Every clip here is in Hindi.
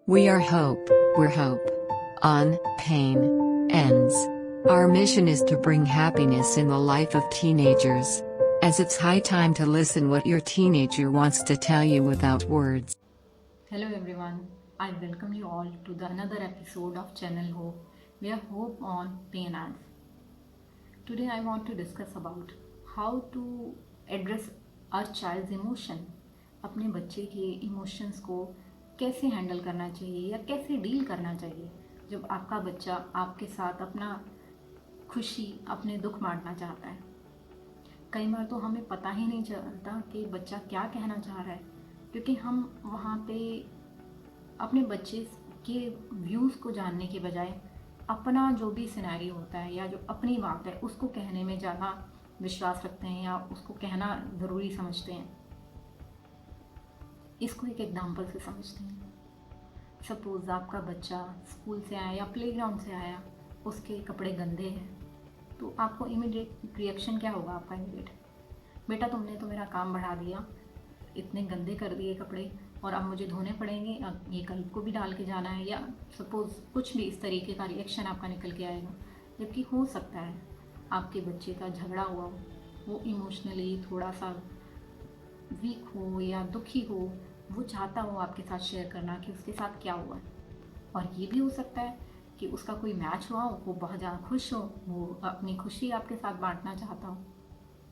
We are hope, we're hope. On, pain, ends. Our mission is to bring happiness in the life of teenagers. As it's high time to listen what your teenager wants to tell you without words. Hello everyone, I welcome you all to the another episode of Channel Hope, where hope on pain ends. Today I want to discuss about how to address our child's emotion. अपने बच्चे के इमोशंस को कैसे हैंडल करना चाहिए या कैसे डील करना चाहिए जब आपका बच्चा आपके साथ अपना खुशी अपने दुख बांटना चाहता है। कई बार तो हमें पता ही नहीं चलता कि बच्चा क्या कहना चाह रहा है, क्योंकि हम वहाँ पे अपने बच्चे के व्यूज़ को जानने के बजाय अपना जो भी सिनेरियो होता है या जो अपनी बात है उसको कहने में ज़्यादा विश्वास रखते हैं या उसको कहना ज़रूरी समझते हैं। इसको एक एग्जाम्पल से समझते हैं। सपोज़ आपका बच्चा स्कूल से आया या प्लेग्राउंड से आया, उसके कपड़े गंदे हैं, तो आपको इमीडिएट रिएक्शन क्या होगा आपका? इमीडिएट, बेटा तुमने तो मेरा काम बढ़ा दिया, इतने गंदे कर दिए कपड़े और अब मुझे धोने पड़ेंगे, अब ये कल को भी डाल के जाना है, या सपोज़ कुछ भी इस तरीके का रिएक्शन आपका निकल के आएगा। जबकि हो सकता है आपके बच्चे का झगड़ा हुआ हो, वो इमोशनली थोड़ा सा वीक हो या दुखी हो, वो चाहता हो आपके साथ शेयर करना कि उसके साथ क्या हुआ। और ये भी हो सकता है कि उसका कोई मैच हुआ हो, वो बहुत ज़्यादा खुश हो, वो अपनी खुशी आपके साथ बांटना चाहता हो।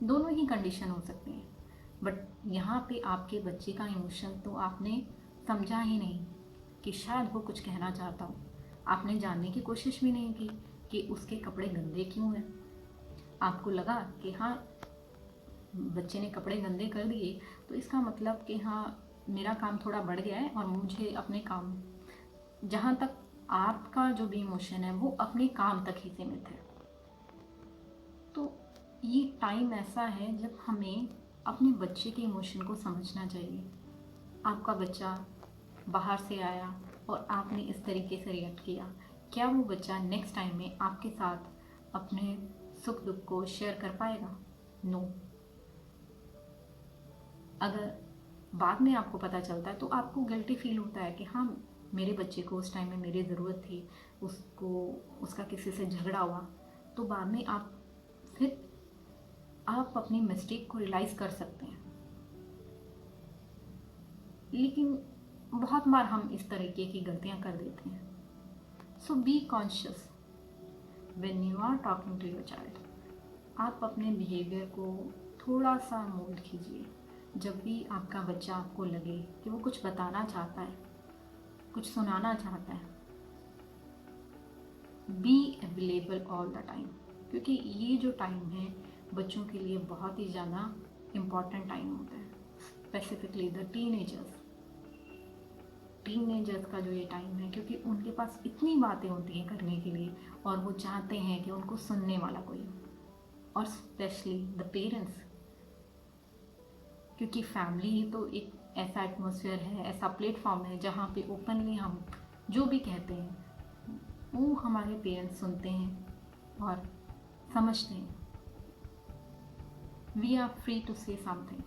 दोनों ही कंडीशन हो सकती हैं। बट यहाँ पे आपके बच्चे का इमोशन तो आपने समझा ही नहीं कि शायद वो कुछ कहना चाहता हो। आपने जानने की कोशिश भी नहीं की कि उसके कपड़े गंदे क्यों हैं। आपको लगा कि हाँ, बच्चे ने कपड़े गंदे कर दिए तो इसका मतलब कि हाँ, मेरा काम थोड़ा बढ़ गया है और मुझे अपने काम, जहाँ तक आपका जो भी इमोशन है वो अपने काम तक ही सीमित है। तो ये टाइम ऐसा है जब हमें अपने बच्चे के इमोशन को समझना चाहिए। आपका बच्चा बाहर से आया और आपने इस तरीके से रिएक्ट किया, क्या वो बच्चा नेक्स्ट टाइम में आपके साथ अपने सुख दुख को शेयर कर पाएगा? नो। अगर बाद में आपको पता चलता है तो आपको गिल्टी फील होता है कि हाँ, मेरे बच्चे को उस टाइम में मेरी ज़रूरत थी, उसका किसी से झगड़ा हुआ। तो बाद में आप अपनी मिस्टेक को रियलाइज़ कर सकते हैं। लेकिन बहुत बार हम इस तरीके की गलतियां कर देते हैं। So be conscious when you are talking to your child. आप अपने बिहेवियर को थोड़ा सा मोल्ड कीजिए। जब भी आपका बच्चा आपको लगे कि वो कुछ बताना चाहता है, कुछ सुनाना चाहता है, be available all the time. क्योंकि ये जो टाइम है बच्चों के लिए बहुत ही ज़्यादा इम्पॉर्टेंट टाइम होता है, स्पेसिफिकली द टीनेजर्स का जो ये टाइम है, क्योंकि उनके पास इतनी बातें होती हैं करने के लिए और वो चाहते हैं कि उनको सुनने वाला कोई हो। और स्पेशली द पेरेंट्स, क्योंकि फैमिली ही तो एक ऐसा एटमॉस्फेयर है, ऐसा प्लेटफॉर्म है जहाँ पे ओपनली हम जो भी कहते हैं वो हमारे पेरेंट्स सुनते हैं और समझते हैं। We are free to say something.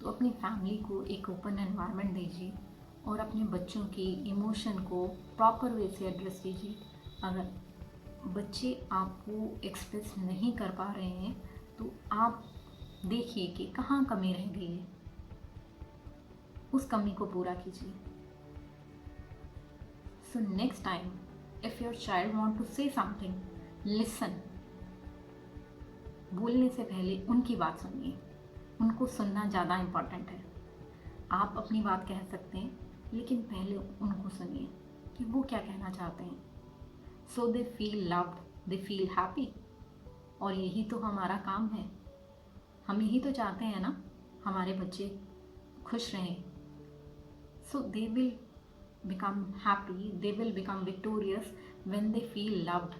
तो अपनी फैमिली को एक ओपन एनवायरनमेंट दीजिए और अपने बच्चों की इमोशन को प्रॉपर वे से एड्रेस कीजिए। अगर बच्चे आपको एक्सप्रेस नहीं कर पा रहे हैं तो आप देखिए कि कहाँ कमी रह गई है, उस कमी को पूरा कीजिए। So next time if your child want to say something, listen. बोलने से पहले उनकी बात सुनिए। उनको सुनना ज़्यादा इम्पॉर्टेंट है। आप अपनी बात कह सकते हैं, लेकिन पहले उनको सुनिए कि वो क्या कहना चाहते हैं। So they feel loved, they feel happy. और यही तो हमारा काम है। हम यही तो चाहते हैं ना, हमारे बच्चे खुश रहें। So they will become happy, they will become victorious when they feel loved,